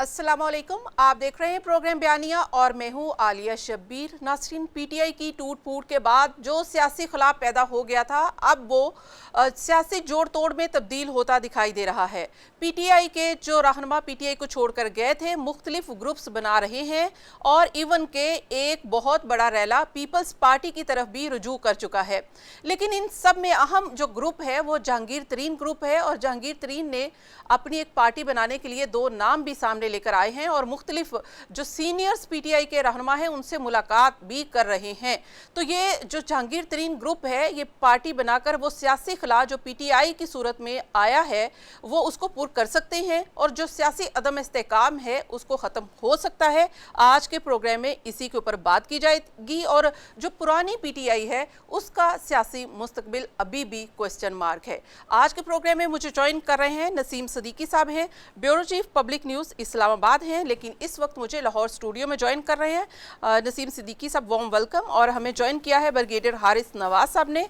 अस्सलामुअलैकुम, आप देख रहे हैं प्रोग्राम बयानिया और मैं हूं आलिया शब्बीर। नासरीन, पीटीआई की टूट फूट के बाद जो सियासी खिलाफ पैदा हो गया था, अब वो सियासी जोड़ तोड़ में तब्दील होता दिखाई दे रहा है। पीटीआई के जो रहनुमा पीटीआई को छोड़कर गए थे, मुख्तलिफ ग्रुप्स बना रहे हैं और इवन के एक बहुत बड़ा रैला पीपल्स पार्टी की तरफ भी रुजू कर चुका है। लेकिन इन सब में अहम जो ग्रुप है वो जहांगीर तरीन ग्रुप है और जहांगीर तरीन ने अपनी एक पार्टी बनाने के लिए दो नाम भी सामने लेकर आए हैं और मुख्तलिफ जो सीनियर्स पीटीआई के रहनुमा हैं उनसे मुलाकात भी कर रहे हैं। तो ये जो जहांगीर तरीन ग्रुप है, ये पार्टी बनाकर वो सियासी खिला जो पीटीआई की सूरत में आया है वो उसको पूरा कर सकते हैं और जो सियासी अदम इस्तेकाम है उसको ख़त्म हो सकता है। आज के प्रोग्राम में इसी के ऊपर बात की जाएगी और जो पुरानी पीटीआई है उसका सियासी मुस्तकबिल अभी भी क्वेश्चन मार्क है। आज के प्रोग्राम में मुझे ज्वाइन कर रहे हैं नसीम सदीकी साहब हैं, bureau chief public news Islamabad हैं, लेकिन इस वक्त मुझे लाहौर स्टूडियो में ज्वाइन कर रहे हैं नसीम सिद्दीकी साहब, वार्म वेलकम। और हमें ज्वाइन किया है ब्रिगेडियर हारिस नवाज साहब ने,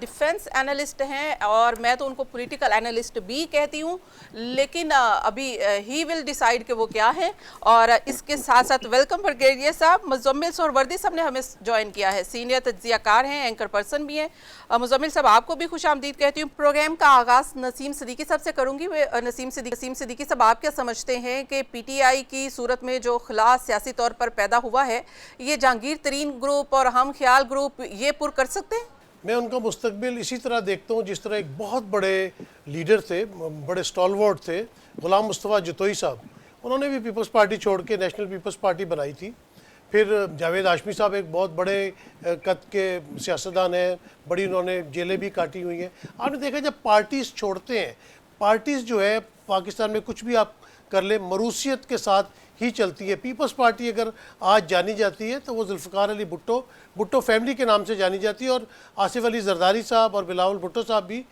डिफेंस एनालिस्ट हैं और मैं तो उनको पॉलिटिकल एनालिस्ट भी कहती हूँ, लेकिन अभी ही विल डिसाइड कि वो क्या है। और इसके साथ साथ वेलकम ब्रिगेडियर साहब। मुजम्मिल सोहरवर्दी साहब ने हमें ज्वाइन किया है, सीनियर तज्जियाकार हैं, एंकर पर्सन भी हैं। मुजम्मिल साहब, आपको भी खुश आमदीद कहती हूँ। प्रोग्राम का आगाज़ नसीम सिद्दीकी साहब से करूँगी। नसीम सिद्दीकी साहब, आप क्या समझते हैं कि पीटीआई की सूरत में जो खिला सियासी तौर पर पैदा हुआ है, ये जहांगीर तरीन ग्रुप और हम ख्याल ग्रुप ये पुर कर सकते हैं? मैं उनका मुस्तकबिल इसी तरह देखता हूँ जिस तरह एक बहुत बड़े लीडर थे, बड़े स्टॉलवर्ड थे, गुलाम मुस्तफ़ा जतोई साहब। उन्होंने भी पीपल्स पार्टी छोड़ के नेशनल पीपल्स पार्टी बनाई थी। फिर जावेद हाशमी साहब एक बहुत बड़े कद के सियासतदान हैं, बड़ी उन्होंने जेलें भी काटी हुई हैं। आपने देखा जब पार्टीज़ छोड़ते हैं, पार्टीज़ जो है पाकिस्तान में कुछ भी आप कर ले मरूसियत के साथ ही चलती है। पीपल्स पार्टी अगर आज जानी जाती है तो वो जुल्फ़िकार अली भुट्टो फैमिली के नाम से जानी जाती है और आसिफ अली जरदारी साहब और बिलावल भुट्टो साहब भी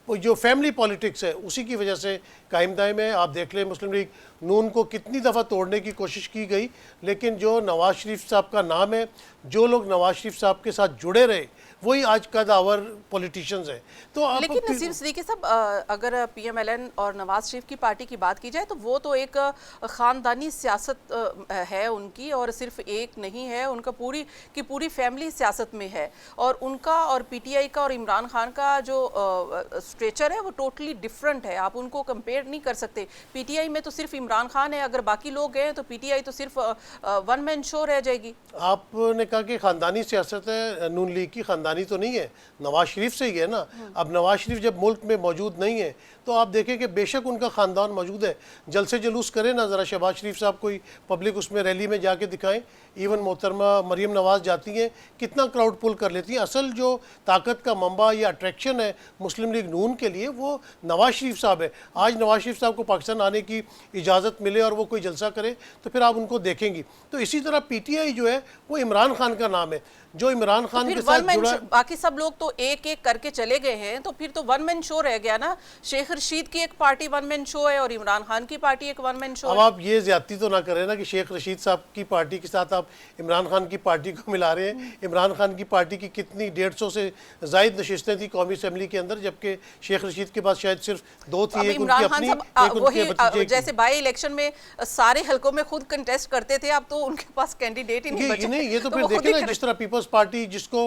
जो फैमिली पॉलिटिक्स है उसी की वजह से कायम दायम है। आप देख लें मुस्लिम लीग नून को कितनी दफ़ा तोड़ने की कोशिश की गई, लेकिन जो नवाज़ शरीफ साहब का नाम है, जो लोग नवाज़ शरीफ साहब के साथ जुड़े रहे वही आज कदावर पॉलिटिशियंस हैं। तो आप लेकिन नसीम सिद्दीकी साहब, अगर पीएमएलएन और नवाज शरीफ की पार्टी की बात की जाए तो वो तो एक ख़ानदानी सियासत है उनकी, और सिर्फ एक नहीं है, उनका पूरी की पूरी फैमिली सियासत में है। और उनका और पीटीआई का और इमरान खान का जो स्ट्रेचर है वो टोटली डिफरेंट है। आप उनको कंपेयर नहीं कर सकते। पीटीआई में तो सिर्फ इमरान खान है, अगर बाकी लोग गए तो पीटीआई तो सिर्फ वन मैन शो रह जाएगी। आपने कहा कि ख़ानदानी सियासत है, नून लीग की ख़ानदानी तो नहीं है, नवाज शरीफ से ही है ना। अब नवाज शरीफ जब मुल्क में मौजूद नहीं है तो आप देखें कि बेशक उनका ख़ानदान मौजूद है, जलसे जुलूस करें ना, ज़रा शहबाज शरीफ साहब कोई पब्लिक उसमें रैली में जाके दिखाएं। इवन मोहतरमा मरीम नवाज़ जाती हैं, कितना क्राउड पुल कर लेती हैं। असल जो ताकत का मंबा या अट्रैक्शन है मुस्लिम लीग नून के लिए वो नवाज शरीफ साहब है। आज नवाज शरीफ साहब को पाकिस्तान आने की इजाज़त मिले और वो कोई जलसा करे तो फिर आप उनको देखेंगी। तो इसी तरह पीटीआई जो है वो इमरान खान का नाम है, जो इमरान खान तो के साथ जुड़ा। बाकी सब लोग तो एक एक करके चले गए हैं, तो फिर तो वन मैन शो रह गया ना। शेख रशीद की एक पार्टी वन मैन शो है और इमरान खान की पार्टी एक वन मैन शो अब है। आप ये ज्यादती तो ना करें ना कि शेख रशीद साहब की पार्टी के साथ आप इमरान खान की पार्टी को मिला रहे हैं। इमरान खान की पार्टी की कितनी 150 से जायद नशिस्तें थी कौमी असम्बली के अंदर, जबकि शेख रशीद के पास शायद सिर्फ 2 थी, एक उनकी अपनी, एक उनके भतीजे की। जैसे बाई इलेक्शन में सारे हलकों में खुद कंटेस्ट करते थे, अब तो उनके पास कैंडिडेट ही नहीं बचे। ये तो फिर देखें ना, जिस तरह पीपल्स पार्टी जिसको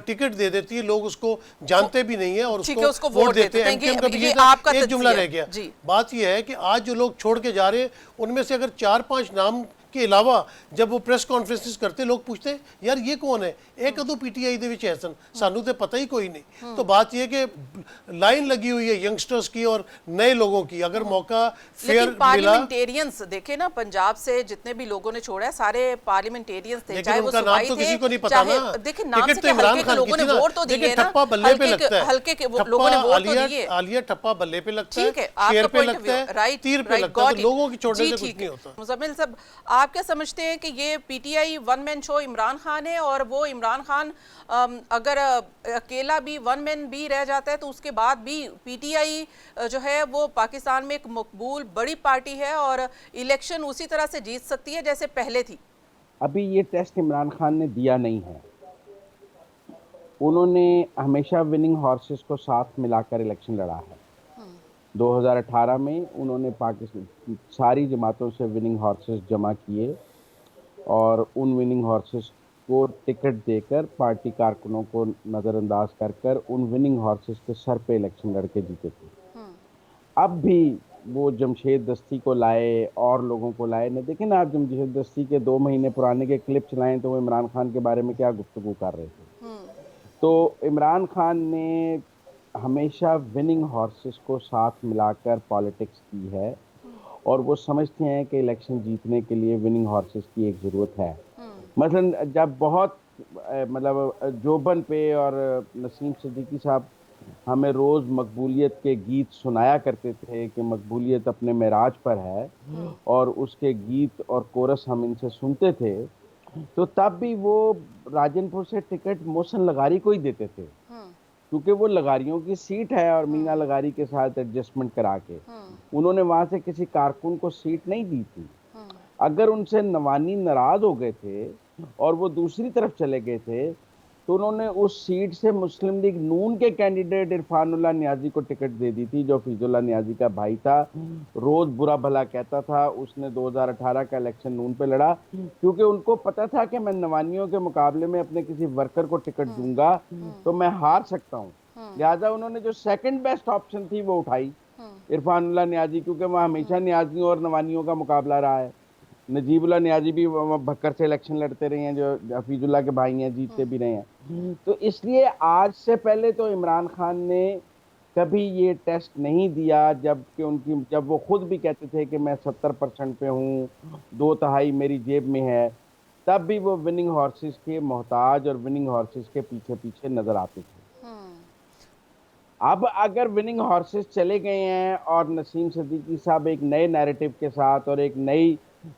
टिकट दे देती है, लोग उसको जानते भी नहीं है और उसको वोट देते हैं। एक जुमला रह गया। बात यह है कि आज जो लोग छोड़ के जा रहे हैं उनमें से अगर 4-5 नाम के अलावा जब वो प्रेस कॉन्फ्रेंसिस करते लोग पूछते हैं यार ये कौन है, एक अदो पीटीआई दे विच है सन, सानू तो पता ही कोई नहीं। तो बात ये कि लाइन लगी हुई है यंगस्टर्स की और नए लोगों की, अगर मौका फेयर मिला। पार्लियामेंटेरियंस देखे ना, पंजाब से जितने भी लोगों ने छोड़ा है सारे पार्लियामेंटेरियंस थे, चाहे वो नाम तो किसी को नहीं पता ना। देखिए नाम से तो इमरान खान लोगों ने वोट तो दिए ना, ठप्पा बल्ले पे लगता है, हल्के के लोगों ने वोट तो दिए। आलिया ठप्पा बल्ले पे लगता ठीक है, शेर पे लगता है, तीर पे लगता है, तो लोगों की छोड़ने से कुछ नहीं होता। मुजम्मिल साहब, आप क्या समझते हैं कि ये PTI one man show Imran Khan है, और वो इमरान खान अगर अकेला भी वन मैन भी रह जाता है तो उसके बाद भी पीटीआई जो है वो पाकिस्तान में एक मकबूल बड़ी पार्टी है और इलेक्शन उसी तरह से जीत सकती है जैसे पहले थी? अभी ये टेस्ट इमरान खान ने दिया नहीं है। उन्होंने हमेशा विनिंग हॉर्सेस को साथ मिलाकर इलेक्शन लड़ा है। 2018 में उन्होंने पाकिस्तान सारी जमातों से विनिंग हॉर्सेस जमा किए और उन विनिंग हॉर्सेस को टिकट देकर पार्टी कारकुनों को नज़रअंदाज कर कर उन विनिंग हॉर्सेस के सर पे इलेक्शन लड़के जीते थे। अब भी वो जमशेद दस्ती को लाए और लोगों को लाए ना, देखें ना आप, जमशेद दस्ती के 2 महीने पुराने के क्लिप चलाएं तो वो इमरान खान के बारे में क्या गुफ्तगू कर रहे थे। तो इमरान खान ने हमेशा विनिंग हॉर्सेस को साथ मिलाकर पॉलिटिक्स की है और वो समझते हैं कि इलेक्शन जीतने के लिए विनिंग हॉर्सेस की एक ज़रूरत है। मसलन जब बहुत मतलब जोबन पे और नसीम सिद्दीकी साहब हमें रोज़ मकबूलियत के गीत सुनाया करते थे कि मकबूलियत अपने मेराज पर है और उसके गीत और कोरस हम इनसे सुनते थे, तो तब भी वो राजनपुर से टिकट मोहसिन लगारी को ही देते थे क्योंकि वो लगारियों की सीट है और मीना लगारी के साथ एडजस्टमेंट करा के उन्होंने वहां से किसी कारकुन को सीट नहीं दी थी। अगर उनसे नवानी नाराज हो गए थे और वो दूसरी तरफ चले गए थे तो उन्होंने उस सीट से मुस्लिम लीग नून के कैंडिडेट इरफानुल्लाह नियाजी को टिकट दे दी थी, जो फीजुल्लाह नियाजी का भाई था, रोज बुरा भला कहता था। उसने 2018 का इलेक्शन नून पे लड़ा क्योंकि उनको पता था कि मैं नवानियों के मुकाबले में अपने किसी वर्कर को टिकट दूंगा तो मैं हार सकता हूँ। लिहाजा उन्होंने जो सेकंड बेस्ट ऑप्शन थी वो उठाई, इरफानुल्लाह नियाजी, क्योंकि वहाँ हमेशा नियाजियों और नवानियों का मुकाबला रहा है। नजीबुल्लाह नियाजी भी भक्कर से इलेक्शन लड़ते रहे हैं, जो हफीजुल्लाह के भाई हैं, जीतते भी रहे हैं। तो इसलिए आज से पहले तो इमरान खान ने कभी ये टेस्ट नहीं दिया, जब वो खुद भी कहते थे कि मैं 70% पे हूँ, 2/3 मेरी जेब में है, तब भी वो विनिंग हॉर्सेस के मोहताज और विनिंग हॉर्सेस के पीछे पीछे नजर आते थे। अब अगर विनिंग हॉर्सेस चले गए हैं और नसीम सिद्दीकी साहब एक नए नैरेटिव के साथ और एक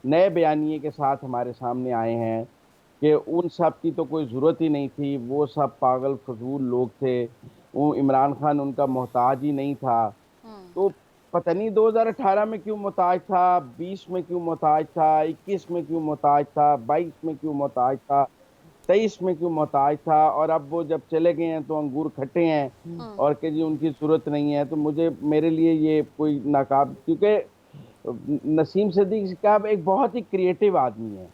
नए बयानिए के साथ हमारे सामने आए हैं कि उन सब की तो कोई ज़रूरत ही नहीं थी, वो सब पागल फजूल लोग थे, वो इमरान खान उनका मोहताज ही नहीं था, तो पता नहीं 2018 में क्यों मोहताज था, 20 में क्यों मोहताज था, 21 में क्यों मोहताज था, 22 में क्यों मोहताज था, 23 में क्यों मोहताज था, और अब वो जब चले गए हैं तो अंगूर खट्टे हैं और कि जी उनकी ज़रूरत नहीं है। तो मेरे लिए ये कोई नाकाब, क्योंकि नसीम सिद्दीकी साहब एक बहुत ही क्रिएटिव आदमी है,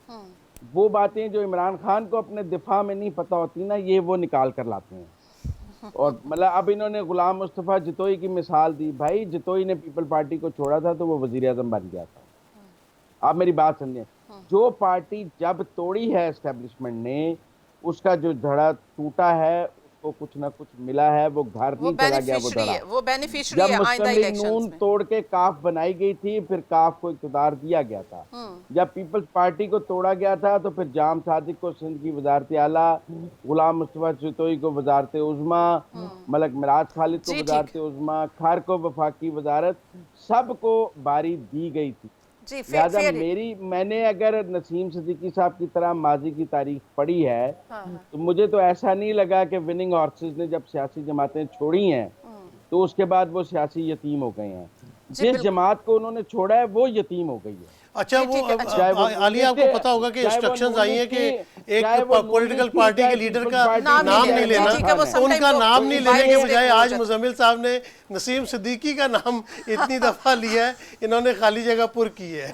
वो बातें जो इमरान खान को अपने दिफा में नहीं पता होती ना, ये वो निकाल कर लाते हैं। और मतलब अब इन्होंने गुलाम मुस्तफ़ा जतोई की मिसाल दी, भाई जतोई ने पीपल पार्टी को छोड़ा था तो वो वजीर आज़म बन गया था। आप मेरी बात समझे, जो पार्टी जब तोड़ी है एस्टेब्लिशमेंट ने, उसका जो धड़ा टूटा है, उसको कुछ ना कुछ मिला है, वो घर नहीं चला गया, वो धड़ा, वो बेनिफिशियरी है। जब मुस्लिम लीग नून तोड़ के काफ बनाई गई थी, फिर काफ को इक़्तिदार दिया गया था। जब पीपल्स पार्टी को तोड़ा गया था तो फिर जाम सादिक को सिंध की वजारत आला, गुलाम मुस्तफ़ा जतोई को वजारत उज़्मा, मलक मिराज खालिद को वजारत उज़्मा, खार को वफाकी वजारत, सबको बारी दी गई थी। लिहाजा मैंने अगर नसीम सिद्दीकी साहब की तरह माजी की तारीख पढ़ी है तो मुझे तो ऐसा नहीं लगा कि विनिंग हॉर्सेस ने जब सियासी जमातें छोड़ी हैं तो उसके बाद वो सियासी यतीम हो गए हैं। जिस जमात को उन्होंने छोड़ा है वो यतीम हो गई है। अच्छा, वो आलिया, आपको पता होगा कि इंस्ट्रक्शंस आई हैं कि एक पॉलिटिकल पार्टी के लीडर का नाम नहीं लेना, उनका नाम नहीं लेने के बजाय आज मुजम्मिल साहब ने नसीम सिद्दीकी का नाम इतनी दफा लिया है, इन्होंने खाली जगह पुर की है।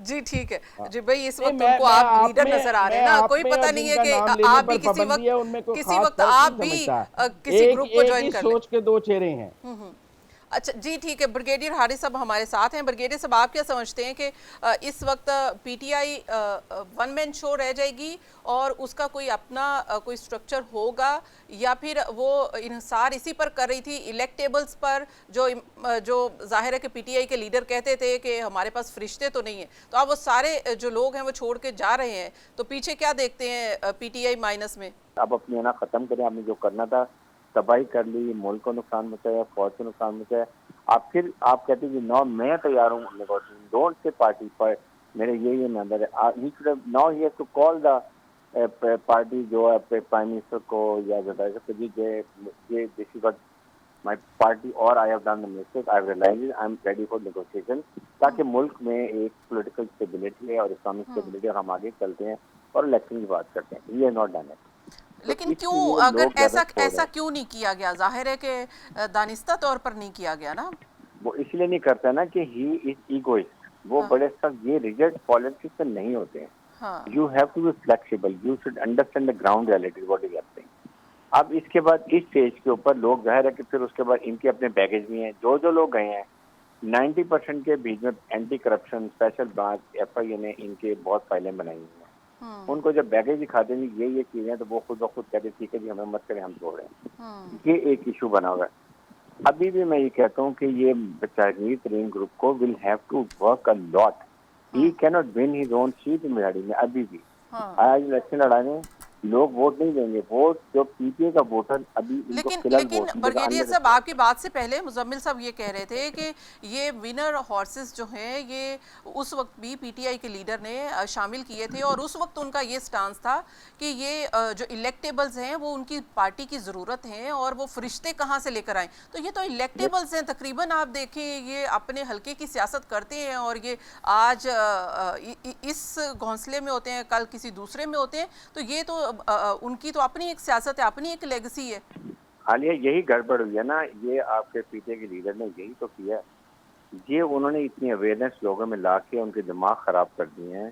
जी ठीक है जी भाई, इस वक्त उनको आप लीडर नजर आ रहे हैं ना, कोई पता नहीं है कि आप भी किसी वक्त आप भी किसी ग्रुप को ज्वाइन कर लें। सोच के दो चेहरे हैं। अच्छा जी ठीक है, ब्रिगेडियर हारिस साहब हमारे साथ हैं। ब्रिगेडियर साहब, आप क्या समझते हैं कि इस वक्त पीटीआई वन मैन शो रह जाएगी और उसका कोई अपना कोई स्ट्रक्चर होगा, या फिर वो इन्हिसार इसी पर कर रही थी, इलेक्टेबल्स पर, जो जाहिर है कि पीटीआई के लीडर कहते थे कि हमारे पास फरिश्ते तो नहीं है, तो अब वो सारे जो लोग हैं वो छोड़ के जा रहे हैं, तो पीछे क्या देखते हैं पीटीआई माइनस में? अब अपनी ना ख़त्म करें, आपने जो करना था तबाही कर ली, मुल्क को नुकसान मचाया, फौज को नुकसान मचाया, आप कहते कि नो मैं तैयार हूँ नेगोशिएशन, डोंट से पार्टी पर मेरे ये नंबर है। Now he has to call the party जो है प्राइम मिनिस्टर को या ये this is what my party और I have done the mistake, I have realised, I am ready for negotiation, ताकि मुल्क में एक पॉलिटिकल स्टेबिलिटी है और इस्लामिक स्टेबिलिटी, और हम आगे चलते हैं और इलेक्शन की बात करते हैं। ये नॉट डन है। लेकिन क्यों, अगर ऐसा क्यों नहीं किया गया? जाहिर है कि दानिस्ता तौर पर नहीं किया गया ना। वो इसलिए नहीं करता ना कि ही इज ईगोइस्ट, वो बड़े सख्त, ये रिजिड पॉलिटिक्स में नहीं होते हैं। हाँ, you have to be flexible, you should understand the ground reality what is happening. अब इसके बाद इस स्टेज के ऊपर लोग जाहिर है कि फिर उसके बाद इनके अपने बैगेज भी हैं, जो लोग गए हैं 90% के बीच में anti corruption special branch FIA ने इनके बहुत फाइलें बनाई हुई हैं। उनको जब बैगेज दिखाते हैं ये चीजें, तो वो खुद ब खुद कहते ठीक है जी हमें मत करें, हम छोड़ रहे हैं। ये एक इशू बना हुआ है। अभी भी मैं ये कहता हूँ कि ये चाइनीज तरीन ग्रुप को will have to work a lot. He cannot win his own seat in मेवाड़ी में अभी भी। आज इलेक्शन लड़ाने लोग वोट नहीं देंगे, वोट जो PTA का वोटर अभी इनको फिलहाल लेकिन वोट नहीं देगा। ब्रिगेडियर साहब, आपकी बात से पहले मुजम्मिल साहब ये कह रहे थे कि ये विनर हॉर्सेस जो हैं ये उस वक्त भी PTI के लीडर ने शामिल किए थे और उस वक्त उनका ये स्टांस था कि ये जो इलेक्टेबल्स हैं वो उनकी पार्टी की ज़रूरत हैं और वो फरिश्ते कहाँ से लेकर आए। तो ये तो इलेक्टेबल्स हैं, तकरीबन आप देखें ये अपने हल्के की सियासत करते हैं और ये आज इस घोंसले में होते हैं, कल किसी दूसरे में होते हैं। तो ये तो उनकी तो अपनी एक सियासत है, अपनी एक लेगेसी है। हालिया यही गड़बड़ हुई है ना, ये आपके PTA के लीडर ने यही तो किया। ये उन्होंने इतनी अवेयरनेस लोगों में ला के उनके दिमाग खराब कर दिए हैं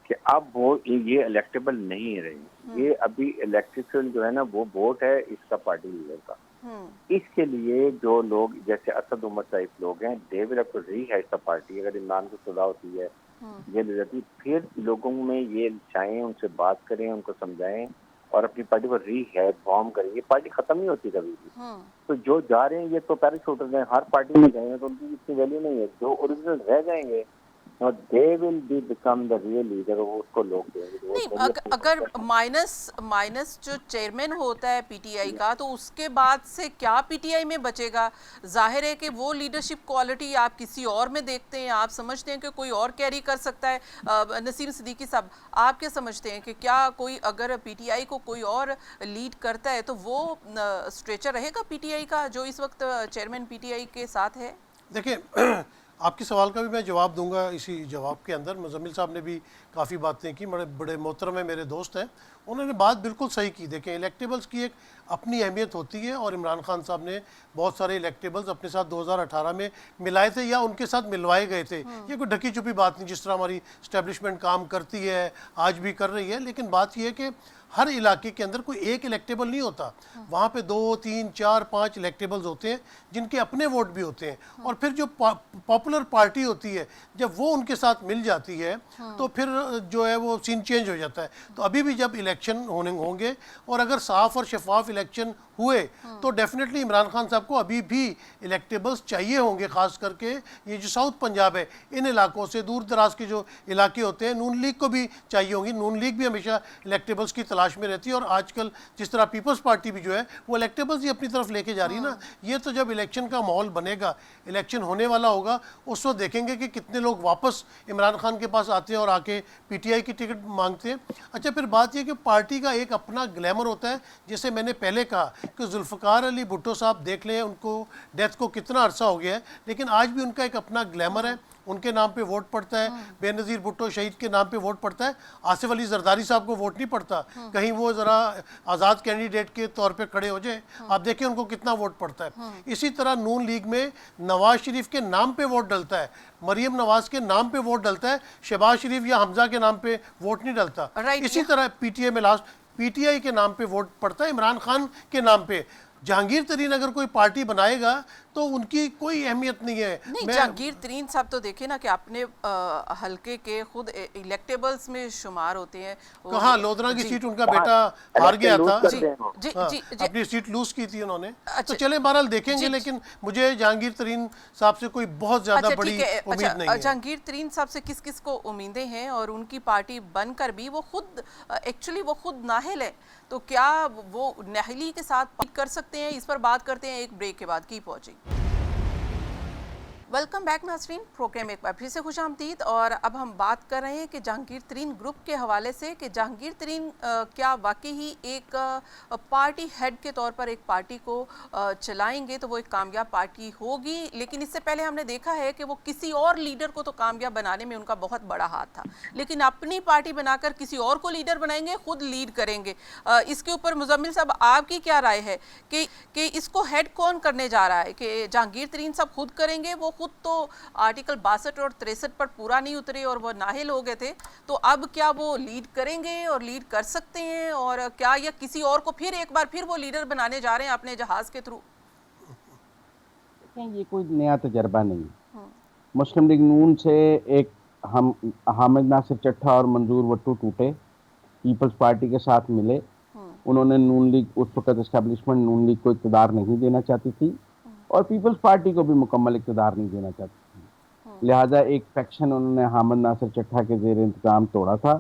कि अब वो ये इलेक्टेबल नहीं रहे। ये अभी इलेक्टेबल जो है ना वो वोट है इसका पार्टी लीडर का। इसके लिए जो लोग जैसे असद उमर टाइप लोग हैं, they will have to rehide the party. अगर इमरान को सजा होती है ये जाती, फिर लोगों में ये चाहें, उनसे बात करें, उनको समझाएं और अपनी पार्टी को रीफॉर्म करें। ये पार्टी खत्म नहीं होती कभी भी। तो जो जा रहे हैं ये तो पैराशूटर हैं, हर पार्टी में गए हैं तो उनकी इतनी वैल्यू नहीं है। जो ओरिजिनल रह जाएंगे और they will be become the real leader, उसको लोग देंगे। नहीं, अगर माइनस जो चेयरमैन होता है PTI का, तो उसके बाद से क्या PTI में बचेगा? जाहिर है कि वो लीडरशिप क्वालिटी आप किसी और में देखते हैं, आप समझते हैं कि कोई और कैरी कर सकता है। नसीम सिद्दीकी साहब, आप क्या समझते हैं कि क्या कोई अगर PTI को कोई और लीड करता है तो वो स्ट्रेचर रहेगा PTI का जो इस वक्त चेयरमैन PTI के साथ है? देखिए आपके सवाल का भी मैं जवाब दूंगा। इसी जवाब के अंदर मुजम्मिल साहब ने भी काफ़ी बातें की, बड़े मोहतरम है, मेरे दोस्त हैं, उन्होंने बात बिल्कुल सही की। देखें इलेक्टेबल्स की एक अपनी अहमियत होती है और इमरान खान साहब ने बहुत सारे इलेक्टेबल्स अपने साथ 2018 में मिलाए थे या उनके साथ मिलवाए गए थे। ये कोई ढकी छुपी बात नहीं, जिस तरह हमारी इस्टेब्लिशमेंट काम करती है आज भी कर रही है। लेकिन बात यह है कि हर इलाके के अंदर कोई एक इलेक्टेबल नहीं होता, वहाँ पे 2, 3, 4, 5 इलेक्टेबल्स होते हैं जिनके अपने वोट भी होते हैं। और फिर जो पॉपुलर पार्टी होती है जब वो उनके साथ मिल जाती है तो फिर जो है वो सीन चेंज हो जाता है। तो अभी भी जब इलेक्शन होंगे और अगर साफ और शफाफ इलेक्शन हुए तो डेफिनेटली इमरान खान साहब को अभी भी इलेक्टेबल्स चाहिए होंगे। ख़ास करके ये जो साउथ पंजाब है, इन इलाकों से दूर दराज के जो इलाके होते हैं, नून लीग को भी चाहिए होंगी। नून लीग भी हमेशा इलेक्टेबल्स की तलाश में रहती है और आजकल जिस तरह पीपल्स पार्टी भी जो है वो इलेक्टेबल्स ही अपनी तरफ लेके जा रही है ना। ये तो जब इलेक्शन का माहौल बनेगा, इलेक्शन होने वाला होगा, उस वक्त देखेंगे कि कितने लोग वापस इमरान खान के पास आते हैं और आके PTI की टिकट मांगते हैं। अच्छा, फिर बात यह कि पार्टी का एक अपना ग्लैमर होता है। जैसे मैंने पहले कहा कि जुल्फ़िकार अली भुट्टो साहब देख लें, उनको डेथ को कितना अरसा हो गया है, लेकिन आज भी उनका एक अपना ग्लैमर है। उनके नाम पे वोट पड़ता है, बेनज़ीर भुट्टो शहीद के नाम पे वोट पड़ता है, आसिफ अली जरदारी साहब को वोट नहीं पड़ता। कहीं वो ज़रा आज़ाद कैंडिडेट के तौर पे खड़े हो जाए, आप देखिए उनको कितना वोट पड़ता है। इसी तरह नून लीग में नवाज शरीफ के नाम पे वोट डलता है, मरियम नवाज के नाम पे वोट डलता है, शहबाज शरीफ या हमजा के नाम पे वोट नहीं डलता। इसी तरह PTI में लास्ट PTI के नाम पे वोट पड़ता है, इमरान खान के नाम पे। जहांगीर तरीन अगर कोई पार्टी बनाएगा तो उनकी कोई अहमियत नहीं है। नहीं, जहांगीर तरीन साहब तो देखे ना कि अपने हल्के के खुद इलेक्टेबल्स में शुमार होते हैं। कहाँ लोधरा की सीट उनका बेटा हार गया था, जी, अपनी सीट लूज की थी उन्होंने। तो चले बहरहाल देखेंगे, लेकिन मुझे जहांगीर तरीन साहब से कोई बहुत ज्यादा बड़ी उम्मीद नहीं है। जहांगीर तरीन साहब से किस किस को उम्मीदें हैं और उनकी पार्टी बनकर भी वो खुद एक्चुअली वो खुद नाहिल है, तो क्या वो नाहिली के साथ कर सकते हैं? इस पर बात करते हैं एक ब्रेक के बाद। की पहुंची वेलकम बैक नाजरीन, प्रोग्राम एक बार फिर से खुशामदीद। और अब हम बात कर रहे हैं कि जहांगीर तरीन ग्रुप के हवाले से कि जहांगीर तरीन क्या वाकई ही एक पार्टी हेड के तौर पर एक पार्टी को चलाएंगे तो वो एक कामयाब पार्टी होगी। लेकिन इससे पहले हमने देखा है कि वो किसी और लीडर को तो कामयाब बनाने में उनका बहुत बड़ा हाथ था, लेकिन अपनी पार्टी बनाकर किसी और को लीडर बनाएंगे, खुद लीड करेंगे। इसके ऊपर मुजम्मिल साहब आपकी क्या राय है कि इसको हेड कौन करने जा रहा है? कि जहांगीर तरीन साहब खुद करेंगे? वो खुद तो आर्टिकल 62 और 63 पर पूरा नहीं उतरे और वो नाहिल हो गए थे, तो अब क्या वो लीड करेंगे और लीड कर सकते हैं? और क्या या किसी और को फिर एक बार फिर वो लीडर बनाने जा रहे हैं अपने जहाज के थ्रू? ये कोई नया तजर्बा नहीं है। मुस्लिम लीग नून से एक हम हामिद नासिर चट्ठा और मंजूर वट्टू टूटे, पीपल्स पार्टी के साथ मिले। उन्होंने नून लीग, उस वक्त एस्टेब्लिशमेंट नून लीग को इक़्तिदार नहीं देना चाहती थी और पीपल्स पार्टी को भी मुकम्मल इक़्तिदार नहीं देना चाहती थी। लिहाजा एक फैक्शन उन्होंने हामिद नासिर चट्ठा के ज़ेर इंतज़ाम तोड़ा था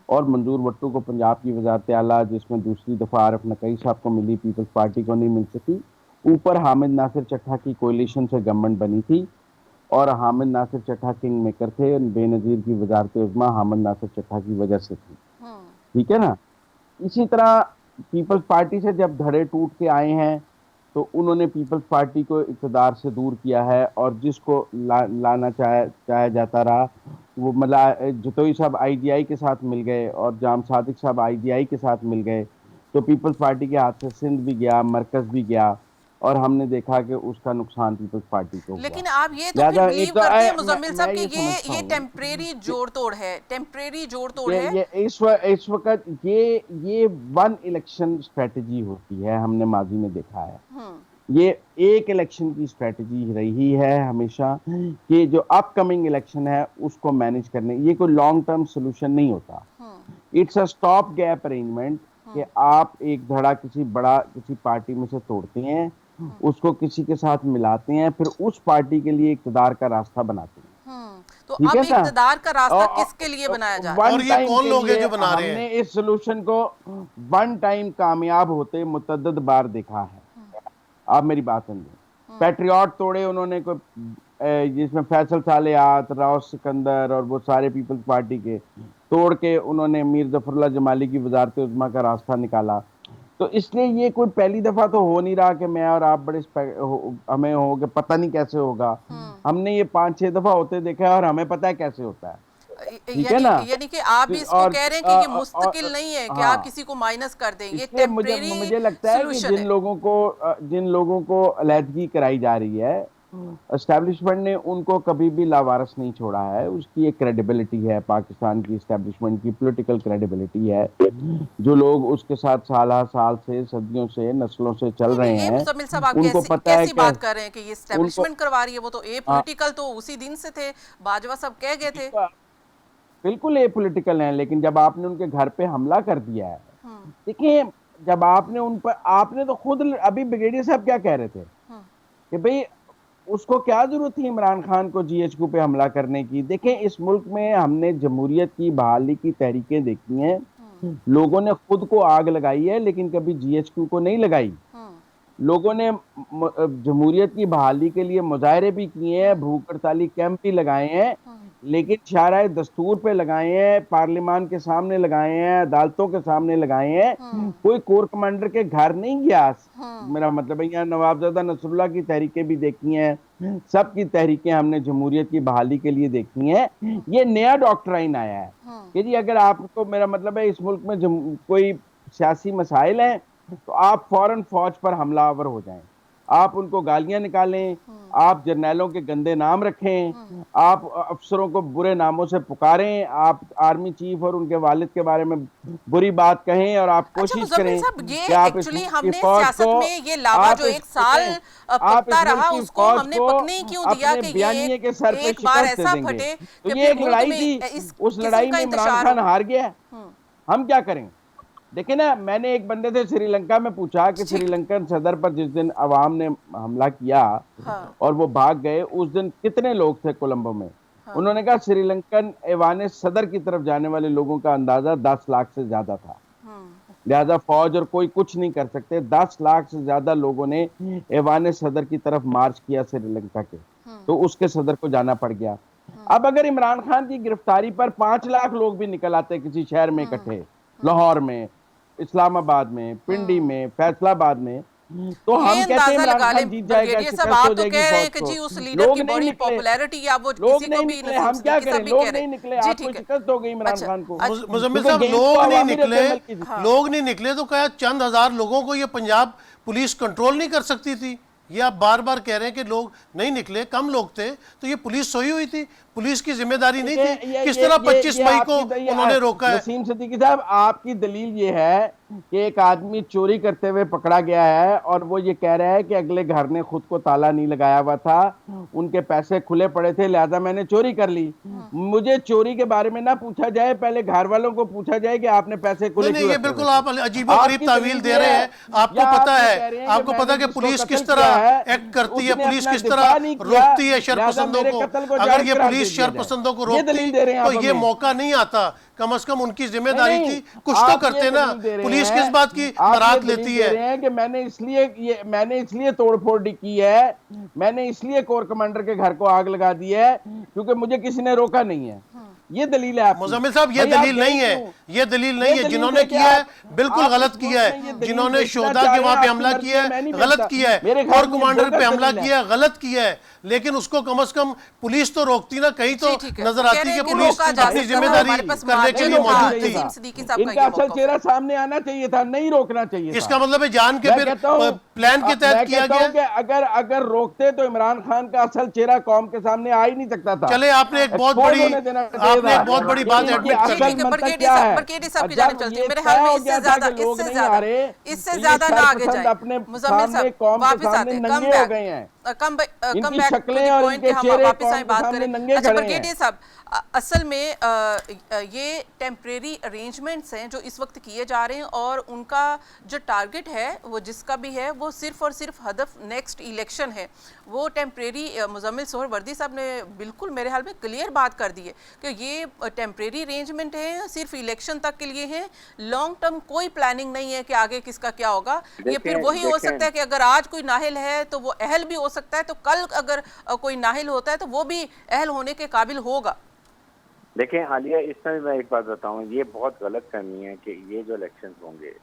और मंजूर वट्टू को पंजाब की वज़ारत आला, जिसमें दूसरी दफ़ा आरिफ नकवी साहब को मिली, पीपल्स पार्टी को नहीं मिल सकी। ऊपर हामिद नासिर चट्ठा की कोalition से गवर्नमेंट बनी थी और हामिद नासिर चट्ठा किंग मेकर थे। बेनज़ीर की वज़ारत उज़्मा हामिद नासिर चट्ठा की वजह से थी, ठीक है ना। इसी तरह पीपल्स पार्टी से जब धड़े टूट के आए हैं तो उन्होंने पीपल्स पार्टी को इक़्तिदार से दूर किया है और जिसको लाना चाहा जाता रहा वो मतलब जतोई साहब IDI के साथ मिल गए और जाम सादिक साहब IDI के साथ मिल गए, तो पीपल्स पार्टी के हाथ से सिंध भी गया, मरकज़ भी गया और हमने देखा कि उसका नुकसान पीपल्स पार्टी को हुआ। लेकिन आप ये तो फिर बिलीव करते हैं मुजम्मिल साहब कि ये टेम्परेरी जोड़ तोड़ है, टेम्परेरी जोड़ तोड़ है? ये इस वक्त ये वन इलेक्शन स्ट्रेटजी होती है, हमने माजी में देखा है। ये एक इलेक्शन की स्ट्रेटजी रही है हमेशा कि जो अपकमिंग इलेक्शन है उसको मैनेज करने, ये कोई लॉन्ग टर्म सोल्यूशन नहीं होता। It's a stop gap arrangement कि आप एक धड़ा किसी पार्टी में से तोड़ते हैं, उसको किसी के साथ मिलाते हैं, फिर उस पार्टी के लिए इक़्तिदार का रास्ता बनाते हैं। तो अब इक़्तिदार का रास्ता किसके लिए बनाया जा रहा है? और ये कौन लोग हैं जो बना रहे हैं? हमने इस सोल्यूशन को वन टाइम कामयाब होते मुतअद्दिद बार देखा है। आप मेरी बात समझें। पैट्रियट तोड़े उन्होंने, कोई जिसमें फैसल सालेहात, राव सिकंदर और वो सारे पीपल्स पार्टी के तोड़ के उन्होंने मीर जफरुल्लाह जमाली की वज़ारत उज़्मा का रास्ता निकाला। तो इसलिए ये कोई पहली दफा तो हो नहीं रहा कि मैं और आप हमें हो कि पता नहीं कैसे होगा। हमने ये 5-6 दफा होते देखा है और हमें पता है कैसे होता है, ठीक है ना। यानी कि आप भी इसको कह रहे हैं कि ये मुस्तकिल नहीं है कि आप किसी को माइनस कर दें, ये टेम्परेरी मुझे लगता है कि जिन लोगों को अलहदगी कराई जा रही है, एस्टेब्लिशमेंट ने उनको कभी भी लावारस नहीं छोड़ा है। उसकी एक क्रेडिबिलिटी है, पाकिस्तान की एस्टेब्लिशमेंट की पॉलिटिकल क्रेडिबिलिटी है। जो लोग उसके साथ साल से, सदियों से, नस्लों से चल रहे हैं, उनको पता है। बात कर रहे हैं कि ये एस्टेब्लिशमेंट करवा रही है, वो तो ए पॉलिटिकल तो उसी दिन से थे, बाजवा सब कह गए थे। बिल्कुल ए पॉलिटिकल है, लेकिन जब आपने उनके घर पे हमला कर दिया है, देखिए जब आपने उन पर, आपने तो खुद, अभी ब्रिगेडियर साहब क्या कह रहे थे कि भाई उसको क्या जरूरत थी इमरान खान को GHQ पे हमला करने की। देखें, इस मुल्क में हमने जमहूरियत की बहाली की तहरीकें देखी हैं, लोगों ने खुद को आग लगाई है लेकिन कभी GHQ को नहीं लगाई। लोगों ने जमहूरियत की बहाली के लिए मुजाहरे भी किए हैं, भूख हड़ताली कैंप भी लगाए हैं, लेकिन शाराए दस्तूर पे लगाए हैं, पार्लियामान के सामने लगाए हैं, अदालतों के सामने लगाए हैं। कोई कोर कमांडर के घर नहीं गया। मेरा मतलब है, यहाँ नवाबजादा नसरुल्लाह की तहरीकें भी देखी हैं, सबकी तहरीकें हमने जमहूरियत की बहाली के लिए देखी हैं। ये नया डॉक्ट्राइन आया है कि जी अगर आपको, मेरा मतलब है, इस मुल्क में कोई सियासी मसाइल हैं तो आप फौरन फौज पर हमलावर हो जाएं, आप उनको गालियां निकालें, आप जर्नैलों के गंदे नाम रखें, आप अफसरों को बुरे नामों से पुकारें, आप आर्मी चीफ और उनके वालिद के बारे में बुरी बात कहें और आप कोशिश करें कि आप हमने सियासत में ये लावा जो एक साल पकता रहा, उसको हमने पकने क्यों दिया कि ये एक बार ऐसा फटे। तो ये एक लड़ाई थी, उस लड़ाई में इमरान खान हार गया, हम क्या करें। देखिए ना, मैंने एक बंदे से श्रीलंका में पूछा कि श्रीलंकन सदर पर जिस दिन अवाम ने हमला किया और वो भाग गए, उस दिन कितने लोग थे कोलंबो में। उन्होंने कहा श्रीलंकन ऐवान सदर की तरफ जाने वाले लोगों का अंदाजा 10 लाख से ज्यादा था, लिहाजा फौज और कोई कुछ नहीं कर सकते। 10 लाख से ज्यादा लोगों ने ऐवान सदर की तरफ मार्च किया श्रीलंका के। तो उसके सदर को जाना पड़ गया। अब अगर इमरान खान की गिरफ्तारी पर 5 लाख लोग भी निकल आते किसी शहर में इकट्ठे, लाहौर में, इस्लामाबाद में, पिंडी में, फैसलाबाद में, तो ये हम कहते हैं अंदाजा इमरान लगा ले खान जीत जाएगा, ब्रिगेडियर साहब, शिकस्त आप हो तो जाएगी कह रहे हैं फौज कि जी को। उस लीडर लोग की नहीं बड़ी निकले, पॉपुलैरिटी या वो लोग किसी को नहीं भी निकले, नसीब हम क्या सिद्दीकी करें, साहब भी लोग कह रहे नहीं हैं। निकले, जी आपको ठीक है। शिकस्त हो गई इमरान अच्छा, खान को। मुजम्मिल क्योंकि साहब गेम तो लोग नहीं अवामी निकले, रद्द-ए-अमल की थी। लोग नहीं निकले तो क्या चंद हजार लोगों को ये पंजाब पुलिस कंट्रोल नहीं कर सकती थी? ये आप बार बार कह रहे हैं कि लोग नहीं निकले, कम लोग थे, तो ये पुलिस सोई हुई थी, पुलिस की जिम्मेदारी नहीं थी? किस तरह 25 मई को उन्होंने रोका है? नसीम सिद्दीकी साहब, आपकी दलील ये है कि एक आदमी चोरी करते हुए पकड़ा गया है और वो ये कह रहा है कि अगले घर ने खुद को ताला नहीं लगाया हुआ था, उनके पैसे खुले पड़े थे, लिहाजा मैंने चोरी कर ली। मुझे चोरी के बारे में ना पूछा जाए, पहले घर वालों को पूछा जाए कि आपने पैसे खुले नहीं, क्यों ये रखे बिल्कुल हुए थे? आप अजीबोगरीब तावील दे रहे हैं। आपको पता है, आपको पता है कि पुलिस किस तरह एक्ट करती है, पुलिस किस तरह रोकती है शरपसंदों को। अगर ये पुलिस शरपसंदों को रोकती तो ये मौका नहीं आता। कम से कम उनकी जिम्मेदारी थी, कुछ तो करते ना। पुलिस किस बात की बारात लेती है? कि मैंने इसलिए तोड़फोड़ की है, मैंने इसलिए कोर कमांडर के घर को आग लगा दी है क्योंकि मुझे किसी ने रोका नहीं है। ये दलील है आपकी। मुजम्मिल साहब, ये दलील नहीं है, ये दलील नहीं है। जिन्होंने किया है बिल्कुल गलत किया है। जिन्होंने शोधा के वहां पे हमला किया है गलत किया है, कोर कमांडर पे हमला किया है गलत किया है, लेकिन उसको कम से कम पुलिस तो रोकती ना, कहीं तो नजर आती है कि पुलिस अपनी जिम्मेदारी करने के लिए मौजूद थी। इनका असल चेहरा सामने आना चाहिए था, नहीं रोकना चाहिए था। इसका मतलब है जान के फिर प्लान के तहत किया गया। अगर रोकते तो इमरान खान का असल चेहरा कौम के सामने आ ही नहीं सकता था। चले, आपने एक बहुत बड़ी बात एडमिट कर दी। ब्रिगेडियर साहब की जानिब चलते हैं। मेरे ख्याल में इससे ज्यादा ना आगे जाए। मुजम्मिल साहब वापस आते हैं, कम बैक शक्लें और इनके चेहरे वापस आए, बात सामने करें। नंगे अच्छा खड़े हैं। ब्रिगेडियर साहब, असल में ये टेम्परेरी अरेंजमेंट्स हैं जो इस वक्त किए जा रहे हैं और उनका जो टारगेट है वो जिसका भी है वो सिर्फ और सिर्फ हदफ नेक्स्ट इलेक्शन है। वो टेम्परेरी मुजम्मिल सोहरवर्दी साहब ने बिल्कुल मेरे ख्याल में क्लियर बात कर दी है कि ये टेम्परेरी अरेंजमेंट है, सिर्फ इलेक्शन तक के लिए है। लॉन्ग टर्म कोई प्लानिंग नहीं है कि आगे किसका क्या होगा। ये फिर वही हो सकता है कि अगर आज कोई नाहिल है तो वो अहल भी हो सकता है, तो कल अगर कोई नाहिल होता है तो वो भी अहल होने के काबिल होगा। देखें आलिया, इसमें मैं एक बात बताऊं, ये बहुत गलत फहमी है कि ये जो इलेक्शन होंगे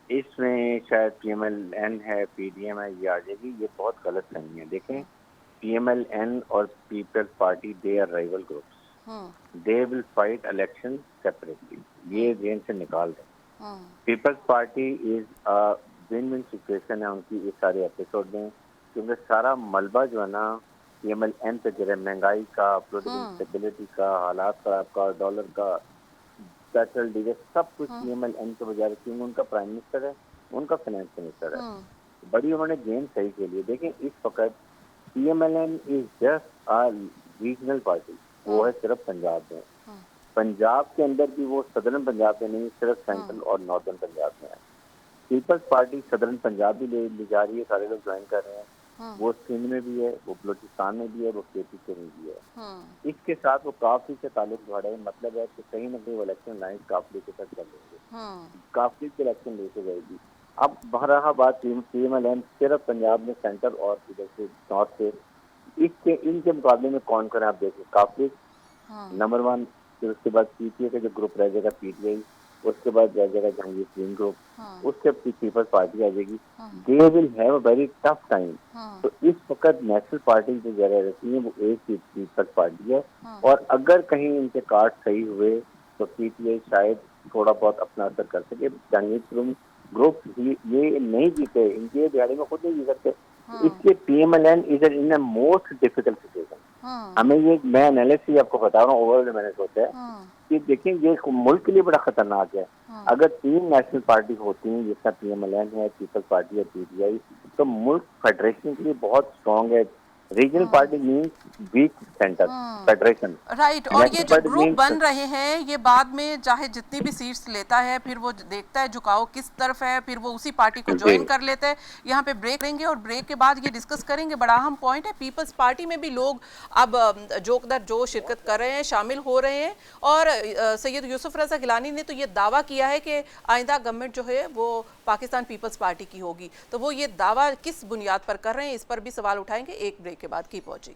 इसमें शायद PMLN है, PDM है, ये आ जाएगी। ये बहुत गलत फहमी है। देखें, PMLN और Peoples Party they are rival groups, they will fight election separately. ये जेन से निकाल दें। Peoples Party is a win win situation है उनकी इस सारे एपिसोड में, क्योंकि सारा मलबा जो है ना PMLN पे गिरे, महंगाई का, पॉलिटिकल स्टेबिलिटी का, हालात खराब का, डॉलर का, पेट्रोल डीजल, सब कुछ PMLN के बजाय, क्योंकि उनका प्राइम मिनिस्टर है, उनका फाइनेंस मिनिस्टर है, बड़ी उन्होंने गेम सही के लिए। देखें इस वक्त PMLN is just a regional party, वो है सिर्फ पंजाब में। पंजाब के अंदर भी वो सदर्न पंजाब में नहीं, सिर्फ सेंट्रल और नॉर्दर्न पंजाब में है। पीपल्स पार्टी सदर्न पंजाब भी ले जा रही है, सारे लोग ज्वाइन कर रहे हैं। वो सिंध में भी है, वो बलोचिस्तान में भी है, वो KPK में भी है। इसके साथ वो काफी से ताल्लुक बढ़े, मतलब है कि कहीं ना कहीं वो इलेक्शन लाइन काफी के तक कर लेंगे, काफी के इलेक्शन लेके जाएगी। अब बहरहा बात PMLN सिर्फ पंजाब में, सेंटर और इधर से नॉर्थ से, इनके मुकाबले में कौन करें आप देखिए, काफी नंबर 1, फिर उसके बाद PTA का जो ग्रुप रह जाएगा PTI, उसके बाद रह जाएगा जहांगीर ग्रीन ग्रुप, उसके पीपल्स पार्टी आ जाएगी। दे will have a very tough time. तो इस वक्त नेशनल पार्टी जो जगह रहती है वो एक पीपल्स पार्टी है, और अगर कहीं इनके कार्ड सही हुए तो PTI शायद थोड़ा बहुत अपना असर कर सके। जहांगीर ग्रुप ये नहीं जीते, इनके दिहाड़ी में खुद नहीं जीत सकते, इसलिए PMLN is in a most difficult situation. हमें ये, मैं एनालिसिस आपको बता रहा हूँ, ओवरऑल मैंने सोचा है कि देखिए ये मुल्क के लिए बड़ा खतरनाक है। अगर 3 नेशनल पार्टी होती हैं जिसका PMLN है, पीपल्स पार्टी है, PTI, तो मुल्क फेडरेशन के लिए बहुत स्ट्रॉन्ग है। Regional party means weak centre federation, right. और ये जो ग्रुप बन रहे हैं ये बाद में चाहे जितनी भी सीट्स लेता है फिर वो देखता है झुकाव किस तरफ है, फिर वो उसी पार्टी को ज्वाइन कर लेते हैं। यहाँ पे ब्रेक लेंगे और ब्रेक के बाद ये डिस्कस करेंगे, बड़ा अहम पॉइंट है। पीपल्स पार्टी में भी लोग अब जो शिरकत कर रहे हैं, शामिल हो रहे हैं, और सैयद यूसुफ रजा गिलानी ने तो ये दावा किया है कि आइंदा गवर्नमेंट जो है वो पाकिस्तान पीपल्स पार्टी की होगी। तो वो ये दावा किस बुनियाद पर कर रहे हैं, इस पर भी सवाल उठाएंगे एक ब्रेक ब्रेक के बाद की पहुंची।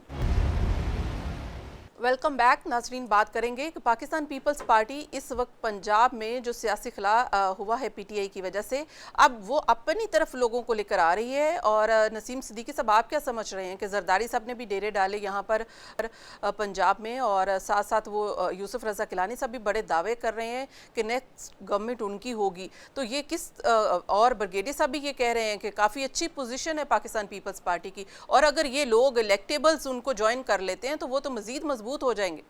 वेलकम बैक नाजरीन, बात करेंगे कि पाकिस्तान पीपल्स पार्टी इस वक्त पंजाब में जो सियासी खिला हुआ है पीटीआई की वजह से, अब वो अपनी तरफ लोगों को लेकर आ रही है। और नसीम सिद्दीकी साहब, आप क्या समझ रहे हैं कि जरदारी साहब ने भी डेरे डाले यहाँ पर पंजाब में, और साथ साथ वो यूसुफ रजा किलानी साहब भी बड़े दावे कर रहे हैं कि नेक्स्ट गवर्नमेंट उनकी होगी। तो ये किस और ब्रिगेडियर साहब भी ये कह रहे हैं कि काफ़ी अच्छी पोजीशन है पाकिस्तान पीपल्स पार्टी की, और अगर ये लोग इलेक्टेबल्स उनको ज्वाइन कर लेते हैं तो वो तो मजीद मजबूत हो जाएंगे।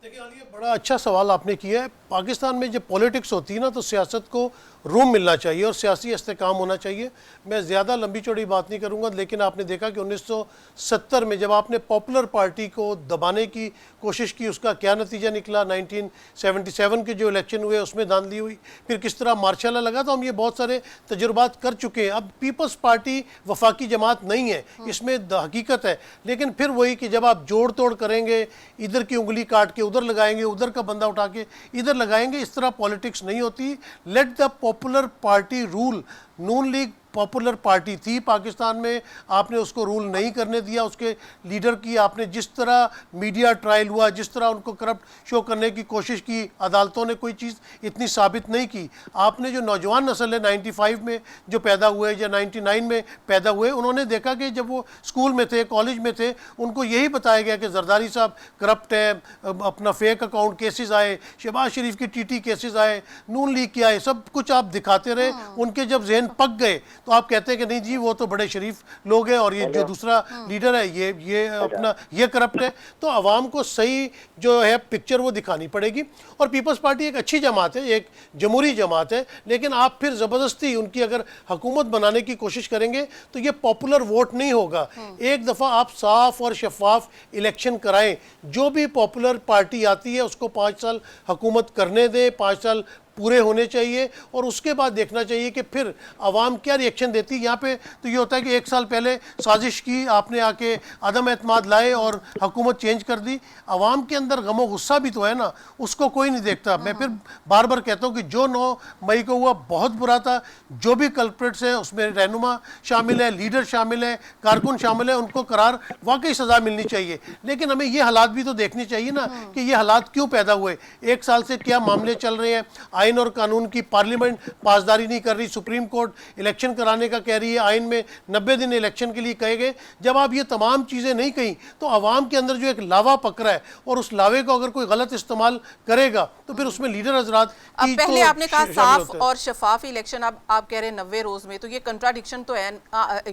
देखिए आलिया, बड़ा अच्छा सवाल आपने किया है। पाकिस्तान में जब पॉलिटिक्स होती है ना, तो सियासत को रूम मिलना चाहिए और सियासी इस्तेकाम होना चाहिए। मैं ज़्यादा लंबी चौड़ी बात नहीं करूंगा, लेकिन आपने देखा कि 1970 में जब आपने पॉपुलर पार्टी को दबाने की कोशिश की, उसका क्या नतीजा निकला। 1977 के जो इलेक्शन हुए उसमें धांधली हुई, फिर किस तरह मार्शाला लगा। तो हम ये बहुत सारे तजुर्बात कर चुके हैं। अब पीपल्स पार्टी वफाकी जमात नहीं है, इसमें हकीकत है। लेकिन फिर वही कि जब आप जोड़ तोड़ करेंगे, इधर की उंगली काट के उधर लगाएंगे, उधर का बंदा उठा के इधर लगाएंगे, इस तरह पॉलिटिक्स नहीं होती। Let the popular party rule. Noon league popular party थी पाकिस्तान में, आपने उसको रूल नहीं करने दिया। उसके लीडर की आपने जिस तरह मीडिया ट्रायल हुआ, जिस तरह उनको करप्ट शो करने की कोशिश की, अदालतों ने कोई चीज़ इतनी साबित नहीं की। आपने जो नौजवान नस्ल है 95 में जो पैदा हुए या 99 में पैदा हुए, उन्होंने देखा कि जब वो स्कूल में थे, कॉलेज में थे, उनको यही बताया गया कि जरदारी साहब करप्ट है, अपना फेक अकाउंट केसेस आए, शहबाज शरीफ की टीटी केसेस आए, नून लीग के आए, सब कुछ आप दिखाते रहे। उनके जब जहन पक गए तो आप कहते हैं कि नहीं जी वो तो बड़े शरीफ लोग हैं और ये जो दूसरा लीडर है ये अपना ये करप्ट है। तो आवाम को सही जो है पिक्चर वो दिखानी पड़ेगी। और पीपल्स पार्टी एक अच्छी जमात है, एक जमहूरी जमात है, लेकिन आप फिर ज़बरदस्ती उनकी अगर हुकूमत बनाने की कोशिश करेंगे तो ये पॉपुलर वोट नहीं होगा। एक दफ़ा आप साफ और शफाफ इलेक्शन कराएं। जो भी पॉपुलर पार्टी आती है उसको 5 साल हुकूमत करने दें, 5 साल पूरे होने चाहिए, और उसके बाद देखना चाहिए कि फिर आवाम क्या रिएक्शन देती है। यहाँ पे तो ये होता है कि 1 साल पहले साजिश की, आपने आके अदम एतमाद लाए और हुकूमत चेंज कर दी। आवाम के अंदर गमो गुस्सा भी तो है ना, उसको कोई नहीं देखता। मैं फिर बार बार कहता हूँ कि जो 9 मई को हुआ बहुत बुरा था। जो भी कल्प्रिट्स हैं उसमें रहनुमा शामिल है, लीडर शामिल है, कारकुन शामिल है, उनको करार वाकई सज़ा मिलनी चाहिए। लेकिन हमें ये हालात भी तो देखनी चाहिए ना कि ये हालात क्यों पैदा हुए, 1 साल से क्या मामले चल रहे हैं। आइन और कानून की पार्लियामेंट पासदारी नहीं कर रही, सुप्रीम कोर्ट इलेक्शन कराने का कह रही है, आइन में 90 दिन इलेक्शन के लिए कहे गए। जब आप ये तमाम चीज़ें नहीं कहीं तो आवाम के अंदर जो एक लावा पकड़ा है, और उस लावे को अगर कोई गलत इस्तेमाल करेगा तो फिर उसमें लीडर हजरात अब की पहले तो आपने कहा शामिल साफ होते हैं। और शफाफ इलेक्शन, अब आप कह रहे हैं 90 रोज में, तो ये कंट्राडिक्शन तो है।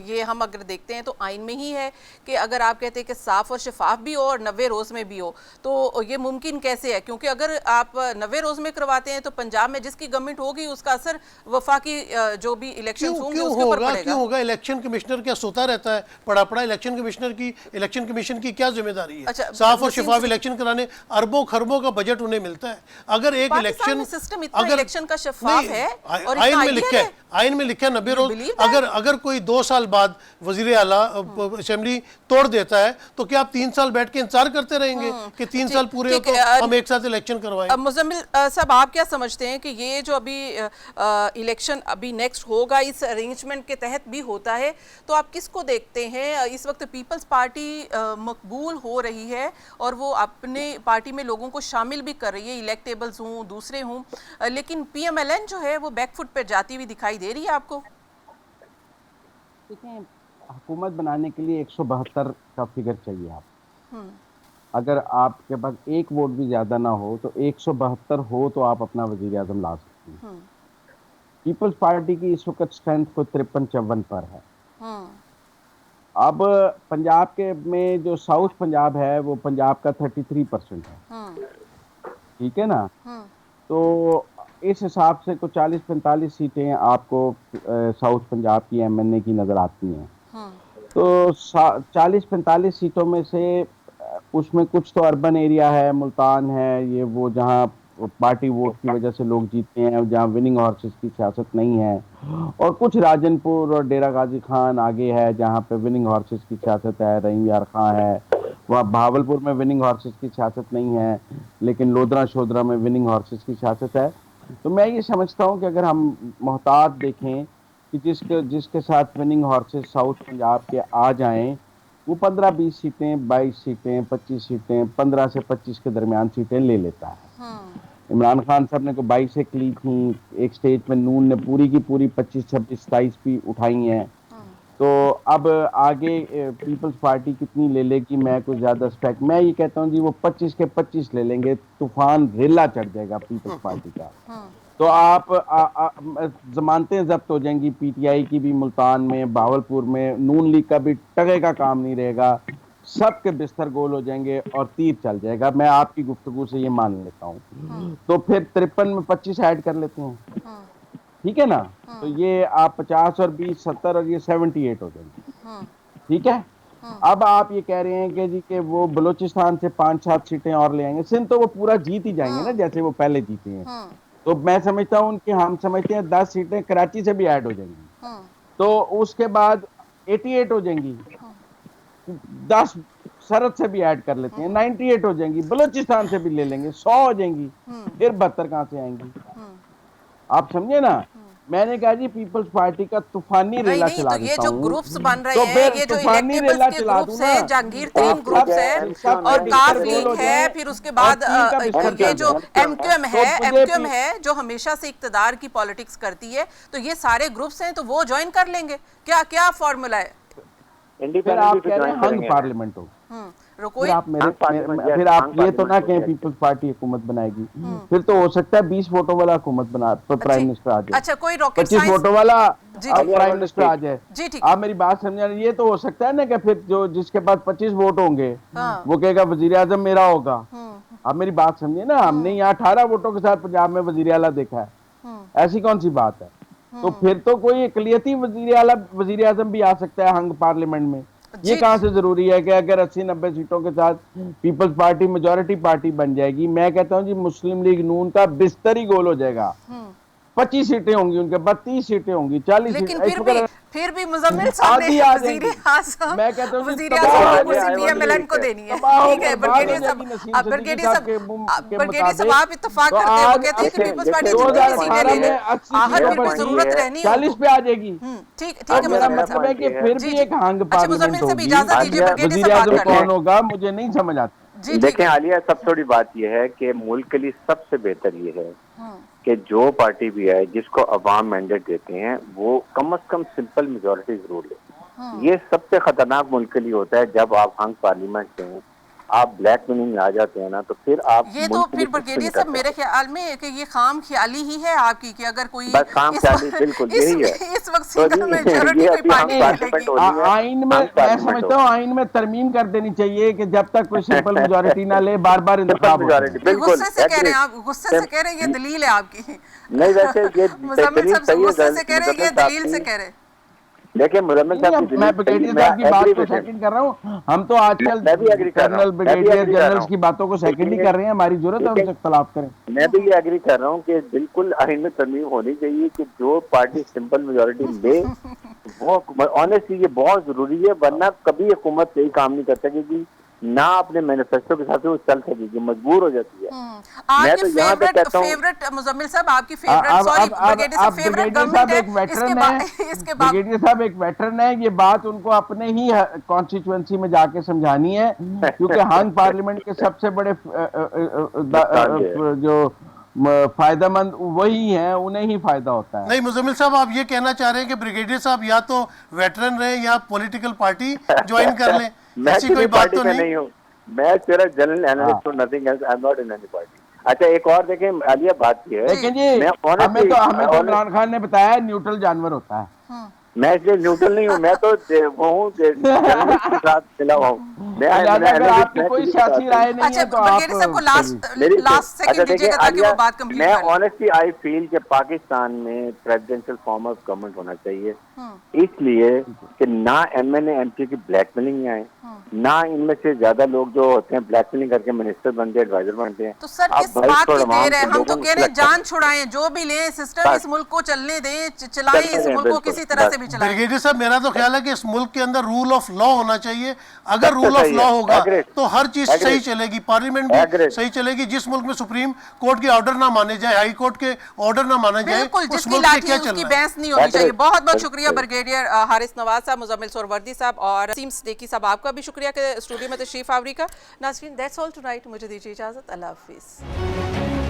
ये हम अगर देखते हैं तो आइन में ही है कि अगर आप कहते हैं कि साफ और शफाफ भी हो और 90 रोज में भी हो, तो ये मुमकिन कैसे है? क्योंकि अगर आप 90 रोज में करवाते हैं तो पंजाब में जिसकी गवर्नमेंट होगी उसका असर वफाकी जो भी इलेक्शन होंगे उसके ऊपर पड़ेगा। क्यों होगा? इलेक्शन कमिश्नर क्या सोता रहता है पड़ा पड़ा? इलेक्शन कमिश्नर की, इलेक्शन कमीशन की क्या जिम्मेदारी है? अच्छा, साफ और शफाफ इलेक्शन कराने अरबों खरबों का बजट उन्हें मिलता है। अगर एक इलेक्शन सिस्टम इतना इलेक्शन का शफाफ है और आइन में लिखा है, आइन में लिखा है 90 रोज। अगर कोई 2 साल बाद वजीर आला असेंबली तोड़ देता है तो क्या आप 3 साल बैठ के इंतजार करते रहेंगे कि 3 साल पूरे हो तो हम एक साथ इलेक्शन करवाएं? मुजम्मिल साहब, आप क्या समझते हैं कि ये जो अभी इलेक्शन अभी नेक्स्ट होगा इस अरेंजमेंट के तहत भी होता है, तो आप किसको देखते हैं? इस वक्त पीपल्स पार्टी मकबूल हो रही है और वो अपने पार्टी में लोगों को शामिल भी कर रही है, इलेक्टेबल्स हों दूसरे हों, लेकिन पीएमएलएन जो है वो बैकफुट पर जाती हुई दिखाई दे रही है आपको? देखिए, हुकूमत बनाने के लिए 172 का फिगर चाहिए आप। अगर आपके पास एक वोट भी ज्यादा ना हो तो 172 हो तो आप अपना वजीर आजम ला सकते हैं। पीपल्स पार्टी की इस वक्त स्ट्रेंथ को 53-54 पर है। अब पंजाब के में जो साउथ पंजाब है वो पंजाब का 33% है, ठीक है ना। तो इस हिसाब से कुछ 40-45 सीटें आपको साउथ पंजाब की एमएनए की नजर आती हैं। तो 40-45 सीटों में से उसमें कुछ तो अर्बन एरिया है, मुल्तान है, ये वो जहाँ पार्टी वोट की वजह से लोग जीतते हैं, जहाँ विनिंग हॉर्सेस की सियासत नहीं है, और कुछ राजनपुर और डेरा गाजी खान आगे है जहाँ पे विनिंग हॉर्सेस की सियासत है, रहीम यार खां है। वहाँ भावलपुर में विनिंग हॉर्सेस की सियासत नहीं है, लेकिन लोधरा शोधरा में विनिंग हॉर्सेस की सियासत है। तो मैं ये समझता हूँ कि अगर हम मोहतात देखें कि जिसके साथ विनिंग हॉर्सेस साउथ पंजाब के आ जाएं, वो 15-20 सीटें, 22 सीटें, 25 सीटें, 15 से 25 के दरमियान सीटें ले लेता है। इमरान खान साहब ने को 22 एक ली थी, एक स्टेज में नून ने पूरी की पूरी 25, 26, 27 भी उठाई हैं। तो अब आगे पीपल्स पार्टी कितनी ले लेगी, मैं कुछ ज्यादा स्पेक्ट, मैं ये कहता हूँ जी वो 25 के 25 ले लेंगे, तूफान रेला चढ़ जाएगा पीपल्स पार्टी का। तो आप जमानतें जब्त हो जाएंगी पीटीआई की भी, मुल्तान में, बहावलपुर में, नून लीग का भी टके का काम नहीं रहेगा, सबके बिस्तर गोल हो जाएंगे और तीर चल जाएगा। मैं आपकी गुफ्तगू से ये मान लेता हूँ। तो फिर 53 में 25 ऐड कर लेते हैं, ठीक है ना? तो ये आप 50 और 20 70 और ये 78 हो जाएंगे, ठीक है। अब आप ये कह रहे हैं कि जी कि वो बलूचिस्तान से 5-7 सीटें और ले आएंगे, सिंध तो वो पूरा जीत ही जाएंगे ना, जैसे वो पहले जीते हैं। तो मैं समझता हूँ कि हम समझते हैं 10 सीटें कराची से भी ऐड हो जाएंगी, तो उसके बाद 88 हो जाएंगी, 10 सरहद से भी ऐड कर लेते हैं, 98 हो जाएंगी, बलूचिस्तान से भी ले लेंगे, 100 हो जाएंगी, फिर 72 कहां से आएंगी? आप समझे ना? मैंने कहा जी पीपल्स पार्टी का तूफानी रेला चला तो ये देता जो हूं। ग्रुप्स बन रहे तो हैं, फिर ये जो तूफानी इलेक्टेबल्स रेला के चला दूं ग्रुप्स ना। है, जहांगीर 3 ग्रुप्स है और काफ लीग है, फिर उसके बाद ये जो एमक्यूएम है जो हमेशा से इक्तदार की पॉलिटिक्स करती है, तो ये सारे ग्रुप्स हैं, तो वो ज्वाइन कर लेंगे। क्या क्या फॉर्मूला है? फिर आप कह रहे हैं हंग पार्लियामेंट हो, रुको, फिर आप फिर आप ये तो ना कहें पीपल्स पार्टी हुकूमत बनाएगी, फिर तो हो सकता है 20 वोटों वाला हुकूमत बना, प्राइम मिनिस्टर आ जाए। अच्छा, कोई रॉकेट 25 वोटों वाला प्राइम मिनिस्टर आ जाए। जी ठीक। आप मेरी बात समझ, ये तो हो सकता है ना कि फिर जो जिसके पास 25 वोट होंगे वो कहेगा वजीर आजम मेरा होगा। आप मेरी बात समझिए ना, हमने यहाँ 18 वोटों के साथ पंजाब में वजीर आला देखा है, ऐसी कौन सी बात है? तो फिर तो कोई अकलियती वजीर आजम भी आ सकता है हंग पार्लियामेंट में। ये कहां से जरूरी है कि अगर 80-90 सीटों के साथ पीपल्स पार्टी मेजॉरिटी पार्टी बन जाएगी? मैं कहता हूं जी मुस्लिम लीग नून का बिस्तर ही गोल हो जाएगा। 25 सीटें होंगी उनके, 32 सीटें होंगी, 40 लेकिन सीटें, फिर भी मुजम्मिल साहब ने वजीर आजम पीएमएलएन को देनी है, ठीक है। ब्रिगेडियर साहब आप इत्तेफाक करते हैं, वो कहते हैं कि पीपल्स पार्टी जितनी सीटें ले ले, आहत फिर भी जरूरत रहनी है 40 पे आ जाएगी। ठीक है। मेरा मतलब है कि फिर भी एक हंग पार्लियामेंट होगी। इजाजत दीजिए, ब्रिगेडियर वजीर साहब आजम बात कर कौन होगा मुझे नहीं समझ आता। देखें आलिया, सब थोड़ी बात यह है कि मुल्क के लिए सबसे बेहतर ये है कि जो पार्टी भी आए, जिसको अवाम मैंडेट देते हैं, वो कम से कम सिंपल मेजॉरिटी जरूर ले। ये सबसे खतरनाक मुल्क के लिए होता है जब आप हंग पार्लियामेंट से आप ब्लैक मनी आ जाते हैं ना, तो फिर आप ये तो फिर ब्रिगेडियर साहब मेरे ख्याल में कि ये खाम ख्याली ही है आपकी कि अगर कोई बस खाम ख्याली, बिल्कुल यही है। इस वक्त सिंगल मेजॉरिटी कोई पार्टी मिलेगी। आइन में मैं समझता हूँ आइन में तरमीम कर देनी चाहिए कि जब तक कोई सिंपल मेजॉरिटी ना ले बार-बार इंतखाब हो। गुस्से से कह रहे हैं आप, गुस्से से कह रहे हैं, ये दलील है आपकी। नहीं वैसे ये मुजम्मिल साहब गुस्से से कह रहे हैं, ये दलील से कह रहे हैं। देखिए मुजम्मिल साहब की मैं ब्रिगेडियर साहब की बात को सेकंड कर रहा हूँ। हम तो आजकल कर्नल ब्रिगेडियर जनरल्स की बातों को सेकंड ही कर रहे हैं, हमारी जरूरत है उनसे इख्तलाफ करें। मैं भी ये एग्री कर रहा हूँ कि बिल्कुल आइन में तरमीम होनी चाहिए कि जो पार्टी सिंपल मेजॉरिटी ले वो ऑनेस्टली ये बहुत जरूरी है, वरना कभी हुकूमत सही काम नहीं कर सकेगी, ना अपने मैनिफेस्टो के साथ वो चल सकेगी, मजबूर हो जाती है। मैं तो यहाँ पे कहता हूँ फेवरेट मुजम्मिल साहब आपकी फेवरेट, सॉरी ब्रिगेडियर साहब फेवरेट गवर्नमेंट है, इसके बाद ब्रिगेडियर साहब एक वेटरन है, ये बात उनको अपने ही कॉन्स्टिट्यूएंसी में जाके समझानी है, क्योंकि हंग पार्लियामेंट के सबसे बड़े जो फायदेमंद वही है, उन्हें ही फायदा होता है। नहीं मुजम्मिल साहब, आप ये कहना चाह रहे हैं कि ब्रिगेडियर साहब या तो वेटरन रहे या पॉलिटिकल पार्टी ज्वाइन कर लें? ऐसी कोई बात तो नहीं हूँ, मैं सिर्फ जनरल एनालिस्ट हूँ, nothing else, I am not in any party. अच्छा एक और देखें आलिया, बात ये है, लेकिन जी हमें तो इमरान खान ने बताया न्यूट्रल जानवर होता है। मैं इसलिए न्यूट्रल नहीं हूँ, मैं तो वो हूँ जर्नलिस्ट के साथ मिला हुआ हूँ। आपकी कोई सियासी राय नहीं है तो आप लास्ट सेकंड दीजिएगा ताकि वो बात कंप्लीट मैं करें। ऑनेस्टली आई फील कि पाकिस्तान में प्रेसिडेंशियल फॉर्म ऑफ गवर्नमेंट होना चाहिए, इसलिए कि ना एमएनए एमपी की ब्लैकमेलिंग आए, ना इनमें से ज्यादा लोग जो होते हैं ब्लैकमेलिंग करके मिनिस्टर बनते हैं, एडवाइजर बनते हैं। तो सर किस बात की देर है? हम तो कह रहे हैं जान छुड़ाएं, जो भी ले सिस्टम इस मुल्क को चलने दें, चलाएं इस मुल्क को किसी तरह से भी चलाएं। ब्रिगेडियर साहब, मेरा तो ख्याल है कि इस मुल्क के अंदर रूल ऑफ लॉ होना चाहिए। अगर रूल ऑफ ऑफ लॉ होगा Agreed. तो हर चीज Agreed. सही चलेगी, पार्लियामेंट भी Agreed. सही चलेगी। जिस मुल्क में सुप्रीम कोर्ट के ऑर्डर ना माने जाए, हाई कोर्ट के ऑर्डर ना माना जाए, बिल्कुल, उस जिसकी मुल्क में लाठी क्या है चल उसकी रहा है? बहस नहीं होनी Agreed. चाहिए। बहुत बहुत शुक्रिया बिल्कुल। ब्रिगेडियर हारिस नवाज साहब, मुजम्मिल सोहरवर्दी साहब और सीम सिद्दीकी साहब, आपका भी शुक्रिया कि स्टूडियो में तशरीफ आवरी का। नाज़रीन, दैट्स ऑल टुनाइट, मुझे दीजिए इजाजत, अल्लाह हाफिज़।